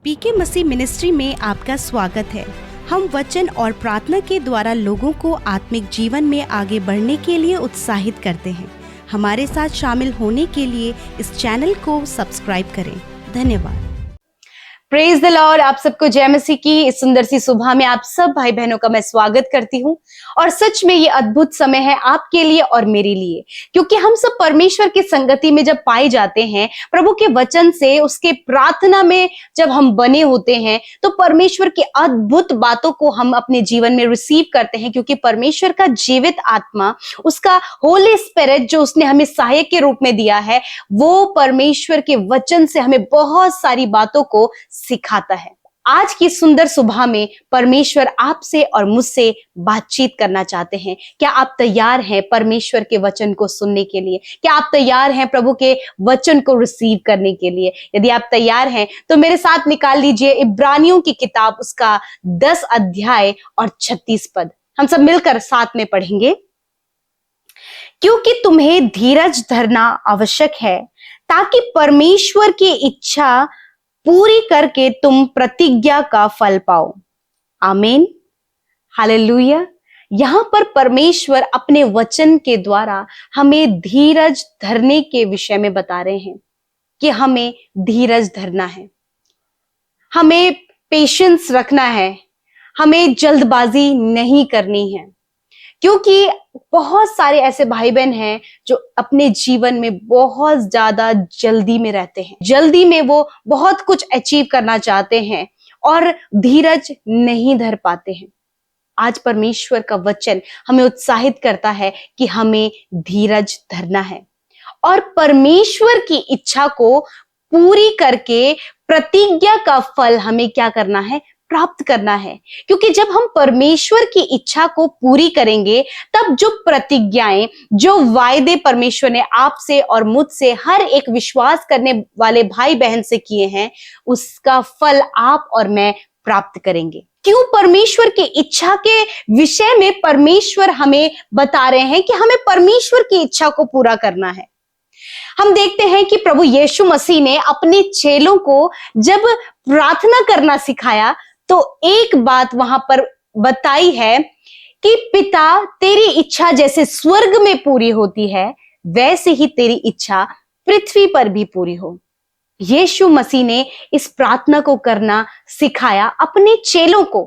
पीके मसीह ministry में आपका स्वागत है। हम वचन और प्रार्थना के द्वारा लोगों को आत्मिक जीवन में आगे बढ़ने के लिए उत्साहित करते हैं। हमारे साथ शामिल होने के लिए इस चैनल को सब्सक्राइब करें। धन्यवाद। Praise the Lord. आप सबको जय मसीह की इस सुंदर सी सुबह में आप सब भाई बहनों का मैं स्वागत करती हूँ। और सच में ये अद्भुत समय है आपके लिए और मेरे लिए, क्योंकि हम सब परमेश्वर की संगति में जब पाए जाते हैं, प्रभु के वचन से उसके प्रार्थना में जब हम बने होते हैं, तो परमेश्वर की अद्भुत बातों को हम अपने जीवन में रिसीव करते हैं। क्योंकि परमेश्वर का जीवित आत्मा, उसका होली स्पिरिट जो उसने हमें सहायक के रूप में दिया है, वो परमेश्वर के वचन से हमें बहुत सारी बातों को सिखाता है। आज की सुंदर सुबह में परमेश्वर आपसे और मुझसे बातचीत करना चाहते हैं। क्या आप तैयार हैं परमेश्वर के वचन को सुनने के लिए? क्या आप तैयार हैं प्रभु के वचन को रिसीव करने के लिए? यदि आप तैयार हैं तो मेरे साथ निकाल लीजिए इब्रानियों की किताब, उसका 10 अध्याय और 36 पद। हम सब मिलकर साथ में पढ़ेंगे। क्योंकि तुम्हें धीरज धरना आवश्यक है, ताकि परमेश्वर की इच्छा पूरी करके तुम प्रतिज्ञा का फल पाओ। आमीन, हालेलुया। यहां पर परमेश्वर अपने वचन के द्वारा हमें धीरज धरने के विषय में बता रहे हैं कि हमें धीरज धरना है, हमें पेशेंस रखना है, हमें जल्दबाजी नहीं करनी है। क्योंकि बहुत सारे ऐसे भाई बहन हैं जो अपने जीवन में बहुत ज्यादा जल्दी में रहते हैं। जल्दी में वो बहुत कुछ अचीव करना चाहते हैं और धीरज नहीं धर पाते हैं। आज परमेश्वर का वचन हमें उत्साहित करता है कि हमें धीरज धरना है और परमेश्वर की इच्छा को पूरी करके प्रतिज्ञा का फल हमें क्या करना है? प्राप्त करना है। क्योंकि जब हम परमेश्वर की इच्छा को पूरी करेंगे, तब जो प्रतिज्ञाएं, जो वायदे परमेश्वर ने आपसे और मुझसे, हर एक विश्वास करने वाले भाई बहन से किए हैं, उसका फल आप और मैं प्राप्त करेंगे। क्यों? परमेश्वर की इच्छा के विषय में परमेश्वर हमें बता रहे हैं कि हमें परमेश्वर की इच्छा को पूरा करना है। हम देखते हैं कि प्रभु यीशु मसीह ने अपने चेलों को जब प्रार्थना करना सिखाया, तो एक बात वहां पर बताई है कि पिता, तेरी इच्छा जैसे स्वर्ग में पूरी होती है, वैसे ही तेरी इच्छा पृथ्वी पर भी पूरी हो। यीशु मसीह ने इस प्रार्थना को करना सिखाया अपने चेलों को,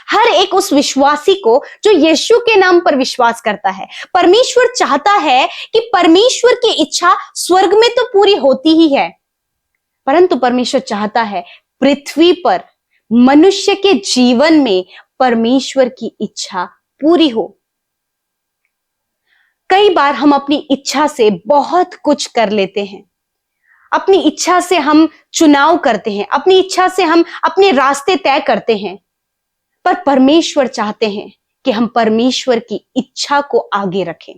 हर एक उस विश्वासी को जो यीशु के नाम पर विश्वास करता है। परमेश्वर चाहता है कि परमेश्वर की इच्छा स्वर्ग में तो पूरी होती ही है, परंतु परमेश्वर चाहता है पृथ्वी पर मनुष्य के जीवन में परमेश्वर की इच्छा पूरी हो। कई बार हम अपनी इच्छा से बहुत कुछ कर लेते हैं, अपनी इच्छा से हम चुनाव करते हैं, अपनी इच्छा से हम अपने रास्ते तय करते हैं, पर परमेश्वर चाहते हैं कि हम परमेश्वर की इच्छा को आगे रखें,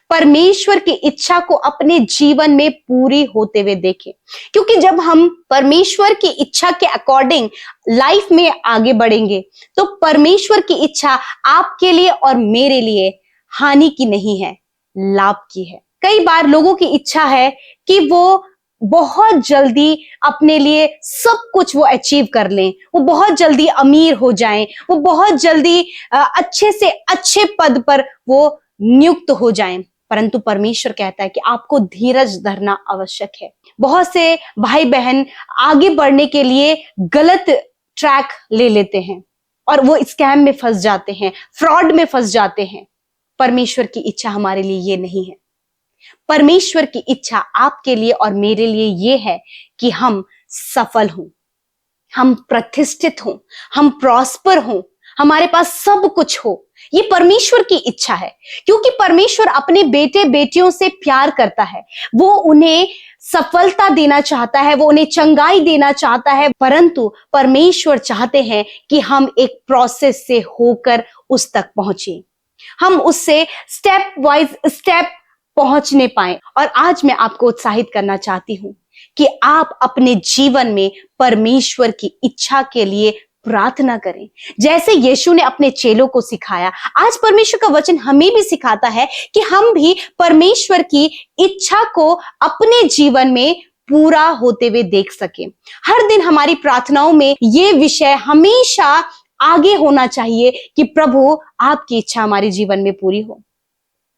परमेश्वर की इच्छा को अपने जीवन में पूरी होते हुए देखें। क्योंकि जब हम परमेश्वर की इच्छा के अकॉर्डिंग लाइफ में आगे बढ़ेंगे, तो परमेश्वर की इच्छा आपके लिए और मेरे लिए हानि की नहीं है, लाभ की है। कई बार लोगों की इच्छा है कि वो बहुत जल्दी अपने लिए सब कुछ वो अचीव कर लें, वो बहुत जल्दी अमीर हो जाएं, वो बहुत जल्दी अच्छे से अच्छे पद पर वो नियुक्त हो जाएं। परंतु परमेश्वर कहता है कि आपको धीरज धरना आवश्यक है। बहुत से भाई बहन आगे बढ़ने के लिए गलत ट्रैक ले लेते हैं और वो स्कैम में फंस जाते हैं, फ्रॉड में फंस जाते हैं। परमेश्वर की इच्छा हमारे लिए ये नहीं है। परमेश्वर की इच्छा आपके लिए और मेरे लिए ये है कि हम सफल हों, हम प्रतिष्ठित हों, हम प्रॉस्पर हों, हमारे पास सब कुछ हो। ये परमेश्वर की इच्छा है। क्योंकि परमेश्वर अपने बेटे बेटियों से प्यार करता है, वो उन्हें सफलता देना चाहता है, वो उन्हें चंगाई देना चाहता है। परंतु परमेश्वर चाहते हैं कि हम एक प्रोसेस से होकर उस तक पहुंचे, हम उससे स्टेप वाइज स्टेप पहुंचने पाए। और आज मैं आपको उत्साहित करना चाहती हूं कि आप अपने जीवन में परमेश्वर की इच्छा के लिए प्रार्थना करें, जैसे यीशु ने अपने चेलों को सिखाया। आज परमेश्वर का वचन हमें भी सिखाता है कि हम भी परमेश्वर की इच्छा को अपने जीवन में पूरा होते हुए देख सके। हर दिन हमारी प्रार्थनाओं में ये विषय हमेशा आगे होना चाहिए कि प्रभु आपकी इच्छा हमारे जीवन में पूरी हो।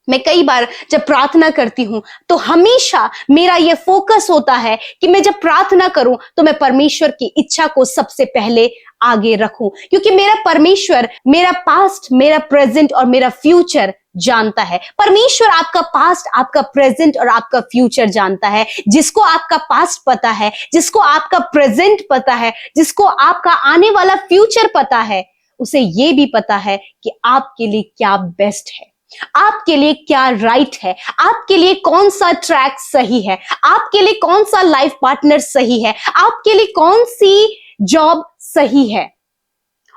मैं कई बार जब प्रार्थना करती हूं तो हमेशा मेरा यह फोकस होता है कि मैं जब प्रार्थना करूं तो मैं परमेश्वर की इच्छा को सबसे पहले आगे रखूं, क्योंकि मेरा परमेश्वर मेरा पास्ट, मेरा प्रेजेंट और मेरा फ्यूचर जानता है। परमेश्वर आपका पास्ट, आपका प्रेजेंट और आपका फ्यूचर जानता है। जिसको आपका पास्ट पता है, जिसको आपका प्रेजेंट पता है, जिसको आपका आने वाला फ्यूचर पता है, उसे ये भी पता है कि आपके लिए क्या बेस्ट है, आपके लिए क्या राइट है, आपके लिए कौन सा ट्रैक सही है, आपके लिए कौन सा लाइफ पार्टनर सही है, आपके लिए कौन सी जॉब सही है।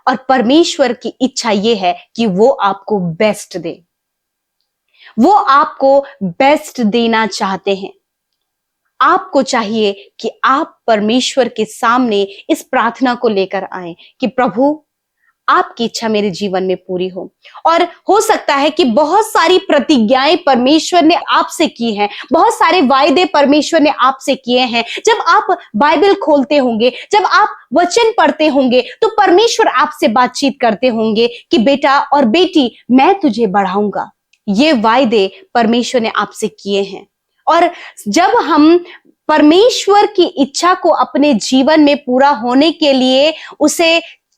और परमेश्वर की इच्छा यह है कि वो आपको बेस्ट दे, वो आपको बेस्ट देना चाहते हैं। आपको चाहिए कि आप परमेश्वर के सामने इस प्रार्थना को लेकर आए कि प्रभु आपकी इच्छा मेरे जीवन में पूरी हो। और हो सकता है कि बहुत सारी प्रतिज्ञाएं परमेश्वर ने आपसे की हैं, बहुत सारे वायदे परमेश्वर ने आपसे किए हैं। जब आप बाइबल खोलते होंगे, जब आप वचन पढ़ते होंगे, तो परमेश्वर आपसे बातचीत करते होंगे कि बेटा और बेटी, मैं तुझे बढ़ाऊंगा। ये वायदे परमेश्वर ने आपसे किए हैं। और जब हम परमेश्वर की इच्छा को अपने जीवन में पूरा होने के लिए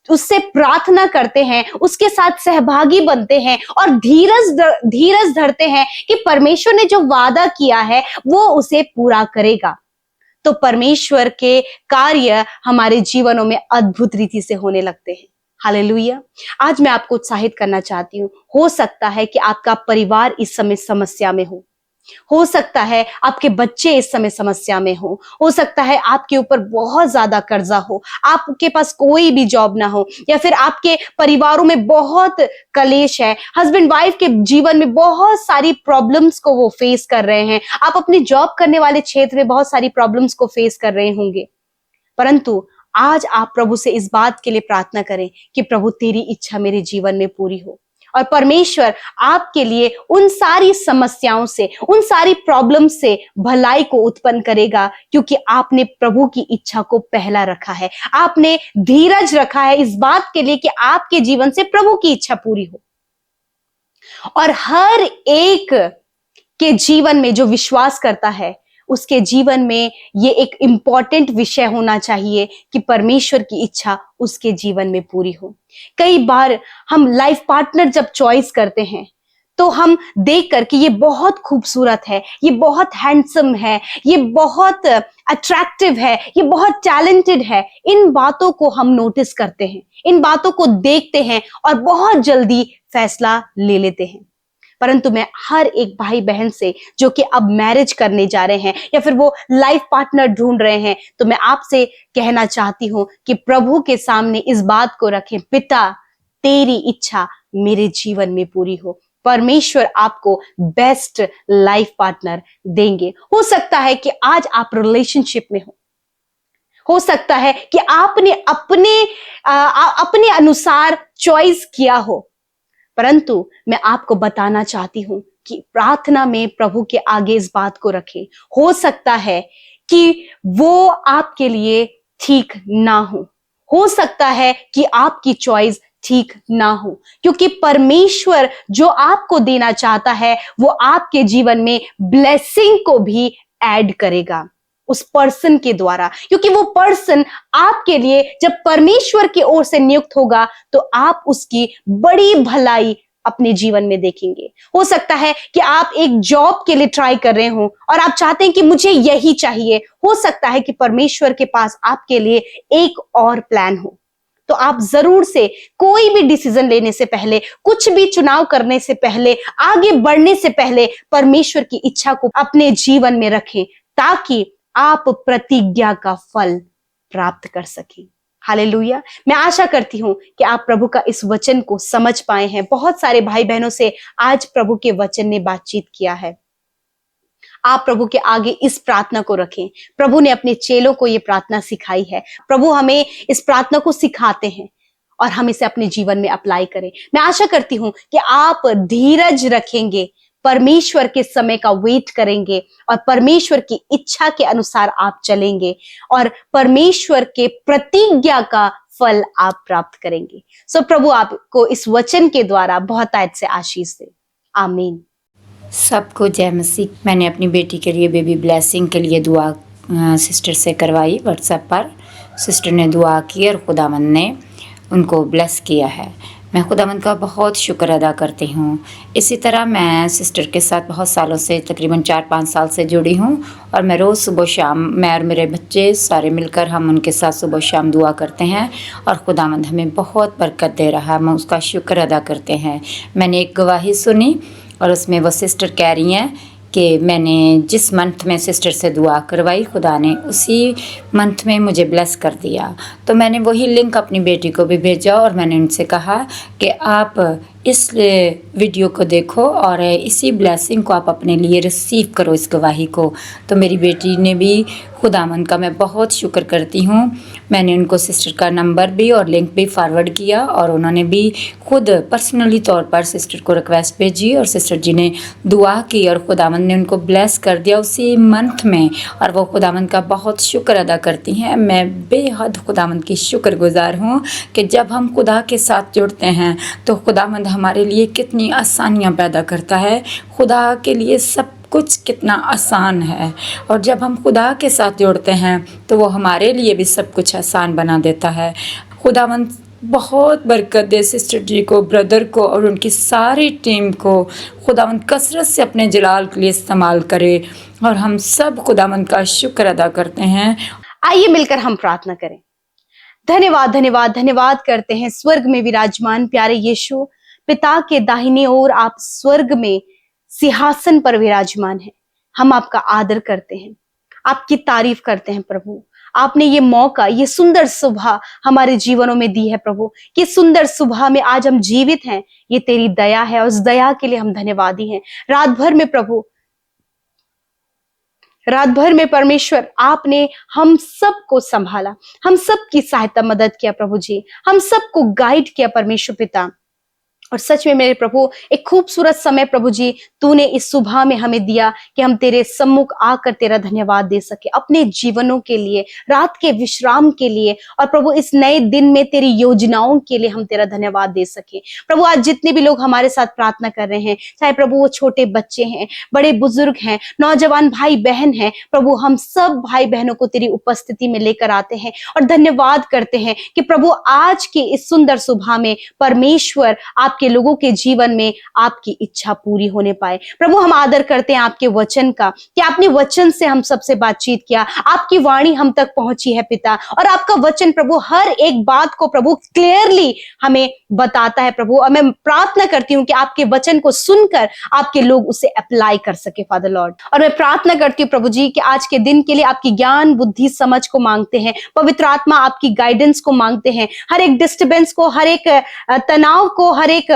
उससे प्रार्थना करते हैं, उसके साथ सहभागी बनते हैं और धीरज धरते हैं कि परमेश्वर ने जो वादा किया है वो उसे पूरा करेगा, तो परमेश्वर के कार्य हमारे जीवनों में अद्भुत रीति से होने लगते हैं। हालेलुया। आज मैं आपको उत्साहित करना चाहती हूँ। हो सकता है कि आपका परिवार इस समय समस्या में हो सकता है आपके बच्चे इस समय समस्या में हो सकता है आपके ऊपर बहुत ज्यादा कर्जा हो, आपके पास कोई भी जॉब ना हो, या फिर आपके परिवारों में बहुत कलेश है, हस्बैंड वाइफ के जीवन में बहुत सारी प्रॉब्लम्स को वो फेस कर रहे हैं, आप अपने जॉब करने वाले क्षेत्र में बहुत सारी प्रॉब्लम्स को फेस कर रहे होंगे। परंतु आज आप प्रभु से इस बात के लिए प्रार्थना करें कि प्रभु तेरी इच्छा मेरे जीवन में पूरी हो। और परमेश्वर आपके लिए उन सारी समस्याओं से, उन सारी प्रॉब्लम से भलाई को उत्पन्न करेगा, क्योंकि आपने प्रभु की इच्छा को पहला रखा है। आपने धीरज रखा है इस बात के लिए कि आपके जीवन से प्रभु की इच्छा पूरी हो। और हर एक के जीवन में जो विश्वास करता है, उसके जीवन में ये एक इंपॉर्टेंट विषय होना चाहिए कि परमेश्वर की इच्छा उसके जीवन में पूरी हो। कई बार हम लाइफ पार्टनर जब चॉइस करते हैं तो हम देख कर कि ये बहुत खूबसूरत है, ये बहुत हैंडसम है, ये बहुत अट्रैक्टिव है, ये बहुत टैलेंटेड है, इन बातों को हम नोटिस करते हैं, इन बातों को देखते हैं और बहुत जल्दी फैसला ले लेते हैं। परंतु मैं हर एक भाई बहन से जो कि अब मैरिज करने जा रहे हैं या फिर वो लाइफ पार्टनर ढूंढ रहे हैं, तो मैं आपसे कहना चाहती हूं कि प्रभु के सामने इस बात को रखें, पिता तेरी इच्छा मेरे जीवन में पूरी हो। परमेश्वर आपको बेस्ट लाइफ पार्टनर देंगे। हो सकता है कि आज आप रिलेशनशिप में हो सकता है कि आपने अपने अनुसार चॉइस किया हो, परंतु मैं आपको बताना चाहती हूं कि प्रार्थना में प्रभु के आगे इस बात को रखें। हो सकता है कि वो आपके लिए ठीक ना हो सकता है कि आपकी चॉइस ठीक ना हो, क्योंकि परमेश्वर जो आपको देना चाहता है वो आपके जीवन में ब्लेसिंग को भी ऐड करेगा उस पर्सन के द्वारा, क्योंकि वो पर्सन आपके लिए जब परमेश्वर की ओर से नियुक्त होगा तो आप उसकी बड़ी भलाई अपने जीवन में देखेंगे। हो सकता है कि आप एक जॉब के लिए ट्राई कर रहे हो और आप चाहते हैं कि मुझे यही चाहिए। हो सकता है कि परमेश्वर के पास आपके लिए एक और प्लान हो। तो आप जरूर से कोई भी डिसीजन लेने से पहले, कुछ भी चुनाव करने से पहले, आगे बढ़ने से पहले परमेश्वर की इच्छा को अपने जीवन में रखें, ताकि आप प्रतिज्ञा का फल प्राप्त कर सकें। हालेलुया। मैं आशा करती हूं कि आप प्रभु का इस वचन को समझ पाए हैं। बहुत सारे भाई बहनों से आज प्रभु के वचन ने बातचीत किया है। आप प्रभु के आगे इस प्रार्थना को रखें। प्रभु ने अपने चेलों को यह प्रार्थना सिखाई है। प्रभु हमें इस प्रार्थना को सिखाते हैं और हम इसे अपने जीवन में अप्लाई करें। मैं आशा करती हूं कि आप धीरज रखेंगे, परमेश्वर के समय का वेट करेंगे और परमेश्वर की इच्छा के अनुसार आप चलेंगे और परमेश्वर के प्रतिज्ञा का फल आप प्राप्त करेंगे। सो प्रभु आपको इस वचन के द्वारा बहुत से आशीष दे। आमीन। सबको जय मसीह। मैंने अपनी बेटी के लिए बेबी ब्लेसिंग के लिए दुआ सिस्टर से करवाई व्हाट्सएप पर। सिस्टर ने दुआ की और खुदावंद ने उनको ब्लेस किया है। मैं खुदावंद का बहुत शुक्र अदा करती हूँ। इसी तरह मैं सिस्टर के साथ बहुत सालों से, तकरीबन 4-5 साल से जुड़ी हूँ और मैं रोज़ सुबह शाम, मैं और मेरे बच्चे सारे मिलकर हम उनके साथ सुबह शाम दुआ करते हैं और खुदावंद हमें बहुत बरकत दे रहा है। हम उसका शुक्र अदा करते हैं। मैंने एक गवाही सुनी और उसमें वो सिस्टर कह रही हैं कि मैंने जिस मंथ में सिस्टर से दुआ करवाई, खुदा ने उसी मंथ में मुझे ब्लेस कर दिया। तो मैंने वही लिंक अपनी बेटी को भी भेजा और मैंने उनसे कहा कि आप इस वीडियो को देखो और इसी ब्लेसिंग को आप अपने लिए रिसीव करो, इस गवाही को। तो मेरी बेटी ने भी, खुदावंद का मैं बहुत शुक्र करती हूँ। मैंने उनको सिस्टर का नंबर भी और लिंक भी फॉरवर्ड किया और उन्होंने भी खुद पर्सनली तौर पर सिस्टर को रिक्वेस्ट भेजी और सिस्टर जी ने दुआ की और खुदावंद ने उनको ब्लेस कर दिया उसी मंथ में। और वो खुदावंद का बहुत शुक्र अदा करती हैं। मैं बेहद खुदावंद की शुक्रगुजार हूँ कि जब हम खुदा के साथ जुड़ते हैं तो खुदावंद हमारे लिए कितनी आसानियाँ पैदा करता है। खुदा के लिए सब कुछ कितना आसान है और जब हम खुदा के साथ जुड़ते हैं तो वो हमारे लिए भी सब कुछ आसान बना देता है। खुदावंद बहुत बरकत दे सिस्टर जी को, ब्रदर को और उनकी सारी टीम को। खुदावंद कसरत से अपने जलाल के लिए इस्तेमाल करे और हम सब खुदावंद का शुक्र अदा करते हैं। आइए मिलकर हम प्रार्थना करें। धन्यवाद धन्यवाद धन्यवाद करते हैं स्वर्ग में विराजमान प्यारे यीशु, पिता के दाहिने ओर आप स्वर्ग में सिंहासन पर विराजमान हैं। हम आपका आदर करते हैं, आपकी तारीफ करते हैं प्रभु। आपने ये मौका, ये सुंदर सुबह हमारे जीवनों में दी है प्रभु। कि सुंदर सुबह में आज हम जीवित हैं, ये तेरी दया है और उस दया के लिए हम धन्यवादी हैं। रात भर में प्रभु, रात भर में परमेश्वर आपने हम सबको संभाला, हम सबकी सहायता मदद किया प्रभु जी, हम सबको गाइड किया परमेश्वर पिता। और सच में मेरे प्रभु एक खूबसूरत समय प्रभु जी तूने इस सुबह में हमें दिया कि हम तेरे सम्मुख आकर तेरा धन्यवाद दे सके अपने जीवनों के लिए, रात के विश्राम के लिए और प्रभु इस नए दिन में तेरी योजनाओं के लिए हम तेरा धन्यवाद दे सके। प्रभु आज जितने भी लोग हमारे साथ प्रार्थना कर रहे हैं, चाहे प्रभु वो छोटे बच्चे हैं, बड़े बुजुर्ग हैं, नौजवान भाई बहन हैं, प्रभु हम सब भाई बहनों को तेरी उपस्थिति में लेकर आते हैं और धन्यवाद करते हैं कि प्रभु आज की इस सुंदर सुबह में परमेश्वर आपके लोगों के जीवन में आपकी इच्छा पूरी होने पाए। प्रभु हम आदर करते हैं आपके वचन का कि आपने वचन से हम सबसे बातचीत किया, आपकी वाणी हम तक पहुंची है पिता और आपका वचन प्रभु हर एक बात को प्रभु क्लियरली हमें बताता है प्रभु। और मैं प्रार्थना करती हूँ कि आपके वचन को सुनकर आपके लोग उसे अप्लाई कर सके फादर लॉर्ड। और मैं प्रार्थना करती हूँ प्रभु जी कि आज के दिन के लिए आपकी ज्ञान बुद्धि समझ को मांगते हैं, पवित्र आत्मा आपकी गाइडेंस को मांगते हैं, हर एक डिस्टर्बेंस को, हर एक तनाव को, हर एक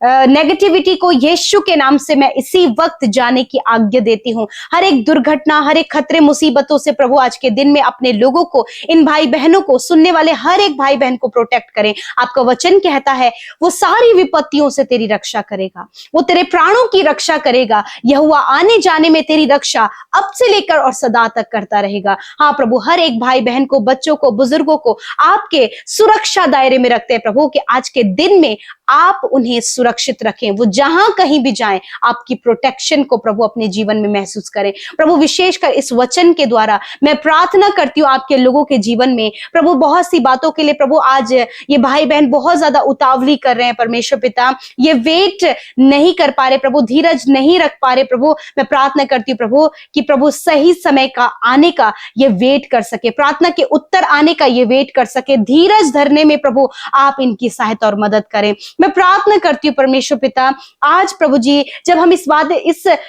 नेगेटिविटी को यीशु के नाम से मैं इसी वक्त जाने की आज्ञा देती हूँ। हर एक दुर्घटना, हर एक खतरे मुसीबतों से प्रभु आज के दिन में अपने लोगों को, इन भाई बहनों को, सुनने वाले हर एक भाई बहन को प्रोटेक्ट करें। आपका वचन कहता है वो सारी विपत्तियों से तेरी रक्षा करेगा, वो तेरे प्राणों की रक्षा करेगा। यहोवा आने जाने में तेरी रक्षा अब से लेकर और सदा तक करता रहेगा। हाँ प्रभु हर एक भाई बहन को, बच्चों को, बुजुर्गों को आपके सुरक्षा दायरे में रखते हैं प्रभु कि आज के दिन में आप उन्हें सुरक्षित रखें, वो जहां कहीं भी जाएं आपकी प्रोटेक्शन को प्रभु अपने जीवन में महसूस करें। प्रभु विशेषकर इस वचन के द्वारा मैं प्रार्थना करती हूँ आपके लोगों के जीवन में प्रभु बहुत सी बातों के लिए प्रभु आज ये भाई बहन बहुत ज्यादा उतावली कर रहे हैं परमेश्वर पिता, ये वेट नहीं कर पा रहे प्रभु, धीरज नहीं रख पा रहे प्रभु। मैं प्रार्थना करती हूँ प्रभु कि प्रभु सही समय का आने का ये वेट कर सके, प्रार्थना के उत्तर आने का ये वेट कर सके, धीरज धरने में प्रभु आप इनकी सहायता और मदद करें। मैं प्रार्थना करती हूँ परमेश्वर पिता आज प्रभु जी जब हम इस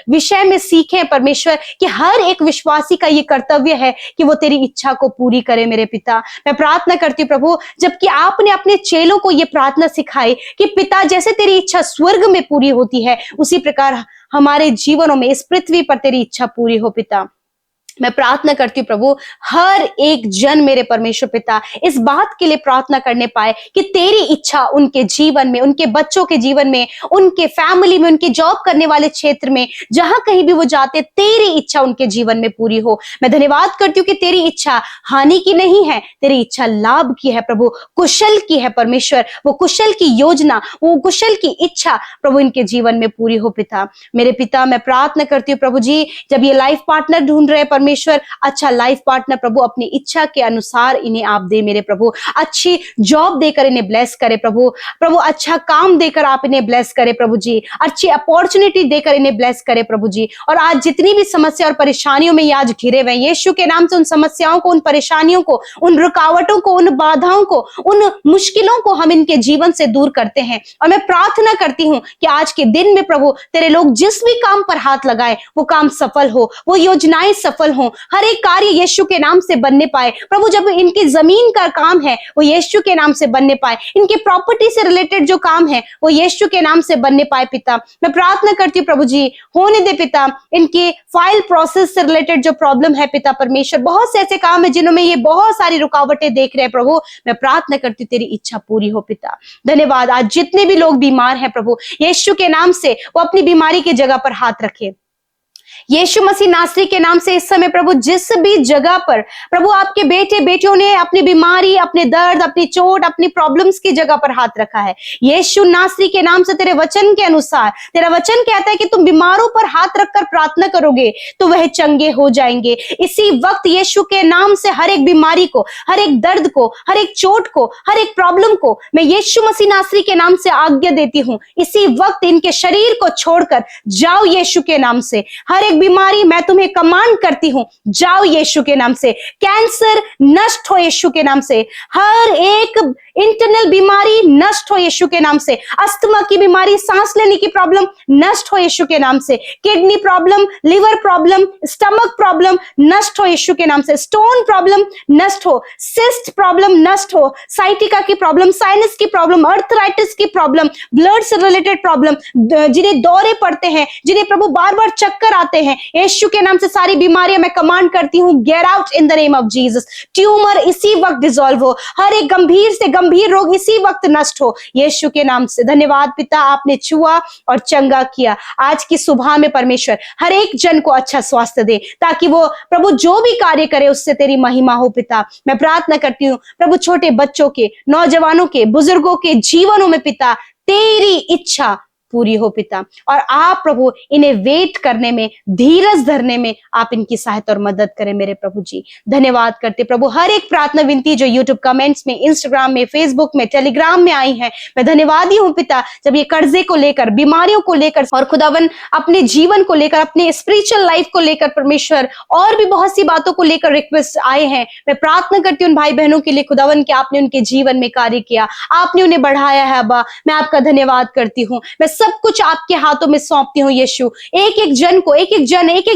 विषय में सीखें परमेश्वर कि हर एक विश्वासी का ये कर्तव्य है कि वो तेरी इच्छा को पूरी करे मेरे पिता। मैं प्रार्थना करती हूँ प्रभु जबकि आपने अपने चेलों को ये प्रार्थना सिखाई कि पिता जैसे तेरी इच्छा स्वर्ग में पूरी होती है उसी प्रकार हमारे जीवनों में इस पृथ्वी पर तेरी इच्छा पूरी हो पिता। मैं प्रार्थना करती हूँ प्रभु, हर एक जन मेरे परमेश्वर पिता इस बात के लिए प्रार्थना करने पाए कि तेरी इच्छा उनके जीवन में, उनके बच्चों के जीवन में, उनके फैमिली में, उनके जॉब करने वाले क्षेत्र में, जहां कहीं भी वो जाते, तेरी इच्छा उनके जीवन में पूरी हो। मैं धन्यवाद करती हूँ कि तेरी इच्छा हानि की नहीं है, तेरी इच्छा लाभ की है प्रभु, कुशल की है परमेश्वर। वो कुशल की योजना, वो कुशल की इच्छा प्रभु इनके जीवन में पूरी हो पिता। मेरे पिता, मैं प्रार्थना करती हूँ प्रभु जी, जब ये लाइफ पार्टनर ढूंढ रहे हैं परमेश्वर, अच्छा लाइफ पार्टनर प्रभु अपनी इच्छा के अनुसार इन्हें आप दे मेरे प्रभु। अच्छी जॉब देकर इन्हें ब्लेस करे प्रभु। प्रभु अच्छा काम देकर आप इन्हें ब्लेस करे प्रभु जी। अच्छी अपॉर्चुनिटी देकर इन्हें ब्लेस करे प्रभु जी। और आज जितनी भी समस्या और परेशानियों में ये आज घिरे हुए हैं, यीशु के नाम से उन समस्याओं को, उन परेशानियों को, उन रुकावटों को, उन बाधाओं को, उन मुश्किलों को हम इनके जीवन से दूर करते हैं। और मैं प्रार्थना करती हूं कि आज के दिन में प्रभु तेरे लोग जिस भी काम पर हाथ लगाए वो काम सफल हो, वो योजनाएं सफल हो, हर एक कार्य यीशु के नाम से बनने पाए प्रभु। जब इनकी जमीन का काम है वो यीशु के नाम से बनने पाए, इनके प्रॉपर्टी से रिलेटेड जो काम है वो यीशु के नाम से बनने पाए पिता। मैं प्रार्थना करती हूँ प्रभु जी, होने दे पिता। इनके फाइल प्रोसेस से रिलेटेड जो प्रॉब्लम है पिता परमेश्वर, बहुत से ऐसे काम है जिन्होंने ये बहुत सारी रुकावटें देख रहे हैं प्रभु, मैं प्रार्थना करती हूँ तेरी इच्छा पूरी हो पिता। धन्यवाद। आज जितने भी लोग बीमार हैं प्रभु, यीशु के नाम से वो अपनी बीमारी की जगह पर हाथ रखे। यीशु मसीह नासरी के नाम से इस समय प्रभु जिस भी जगह पर प्रभु आपके बेटे बेटियों ने अपनी बीमारी, अपने दर्द, अपनी चोट, अपनी प्रॉब्लम्स की जगह पर हाथ रखा है, यीशु नासरी के नाम से तेरे वचन के अनुसार, तेरा वचन कहता है कि तुम बीमारों पर हाथ रखकर प्रार्थना करोगे तो वह चंगे हो जाएंगे। इसी वक्त यीशु के नाम से हर एक बीमारी को, हर एक दर्द को, हर एक चोट को, हर एक प्रॉब्लम को मैं यीशु मसीह नासरी के नाम से आज्ञा देती हूँ, इसी वक्त इनके शरीर को छोड़कर जाओ यीशु के नाम से। हर एक बीमारी मैं तुम्हें कमांड करती हूं, जाओ यीशु के नाम से। कैंसर नष्ट हो यीशु के नाम से। हर एक इंटरनल बीमारी नष्ट हो यीशु के नाम से। अस्थमा की बीमारी, सांस लेने की प्रॉब्लम नष्ट हो यीशु के नाम से। Kidney problem, liver problem, stomach problem नष्ट हो यीशु के नाम से। स्टोन प्रॉब्लम नष्ट हो, सिस्ट प्रॉब्लम नष्ट हो, साइटिका की प्रॉब्लम, साइनस की प्रॉब्लम, अर्थराइटिस की प्रॉब्लम, ब्लड से रिलेटेड प्रॉब्लम, जिन्हें दौरे पड़ते हैं, जिन्हें प्रभु बार बार चक्कर आते हैं, यीशु के नाम से सारी बीमारियां मैं कमांड करती हूं, get out in the name of Jesus. Tumour इसी वक्त डिसॉल्व हो, हर एक गंभीर से गंभीर रोग इसी वक्त नष्ट हो यीशु के नाम से। धन्यवाद पिता, आपने छुआ और चंगा किया। आज की सुबह में परमेश्वर हर एक जन को अच्छा स्वास्थ्य दे, ताकि वो प्रभु जो भी कार्य करे उससे तेरी महिमा हो पिता। मैं प्रार्थना करती हूँ प्रभु छोटे बच्चों के, नौजवानों के, बुजुर्गों के जीवनों में पिता तेरी इच्छा पूरी हो पिता। और आप प्रभु इन्हें वेट करने में, धीरज धरने में आप इनकी सहायता और मदद करें मेरे प्रभु जी। धन्यवाद करते प्रभु हर एक प्रार्थना विनती जो यूट्यूब कमेंट्स में, इंस्टाग्राम में, फेसबुक में, टेलीग्राम में आई है, मैं धन्यवादी हूँ पिता। जब ये कर्जे को लेकर, बीमारियों को लेकर और खुदावन अपने जीवन को लेकर, अपने स्पिरिचुअल लाइफ को लेकर परमेश्वर और भी बहुत सी बातों को लेकर रिक्वेस्ट आए हैं, मैं प्रार्थना करती हूँ उन भाई बहनों के लिए खुदावन कि आपने उनके जीवन में कार्य किया, आपने उन्हें बढ़ाया है। अब्बा मैं आपका धन्यवाद करती हूँ। मैं सब कुछ आपके हाथों में सौंपती हूँ यीशु। एक एक जन को, एक एक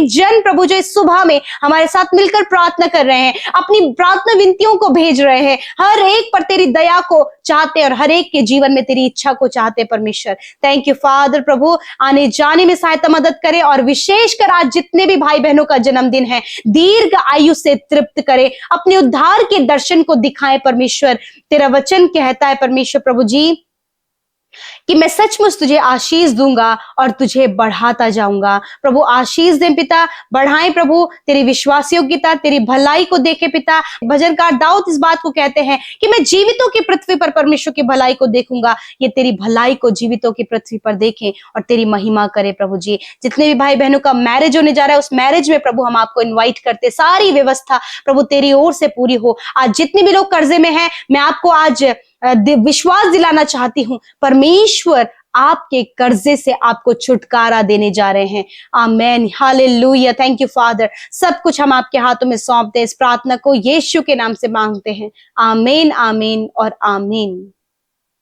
जन प्रभु जो इस सुबह में हमारे साथ मिलकर प्रार्थना कर रहे हैं, अपनी प्रार्थना विनतियों को भेज रहे हैं, हर एक पर तेरी दया को चाहते और हर एक के जीवन में तेरी इच्छा को चाहते परमेश्वर। Thank you father. प्रभु आने जाने में सहायता मदद करे और विशेषकर आज जितने भी भाई बहनों का जन्मदिन है दीर्घ आयु से तृप्त करे, अपने उद्धार के दर्शन को दिखाए परमेश्वर। तेरा वचन कहता है परमेश्वर प्रभु जी कि मैं सचमुच तुझे आशीष दूंगा और तुझे बढ़ाता जाऊंगा। प्रभु आशीष दे पिता, बढ़ाएं प्रभु तेरी विश्वासयोग्यता, तेरी भलाई को देखे पिता। भजनकार दाऊद इस बात को कहते हैं कि मैं जीवितों की पृथ्वी पर परमेश्वर की भलाई को देखूंगा। ये तेरी भलाई को जीवितों की पृथ्वी पर देखें और तेरी महिमा करे प्रभु जी। जितने भी भाई बहनों का मैरिज होने जा रहा है उस मैरिज में प्रभु हम आपको इन्वाइट करते, सारी व्यवस्था प्रभु तेरी ओर से पूरी हो। आज जितने भी लोग कर्जे में हैं, मैं आपको आज विश्वास दिलाना चाहती हूँ, परमेश्वर आपके कर्जे से आपको छुटकारा देने जा रहे हैं। आमेन, हालेलुया। Thank you father. सब कुछ हम आपके हाथों में सौंपते हैं। इस प्रार्थना को यीशु के नाम से मांगते हैं। आमीन, आमीन और आमीन।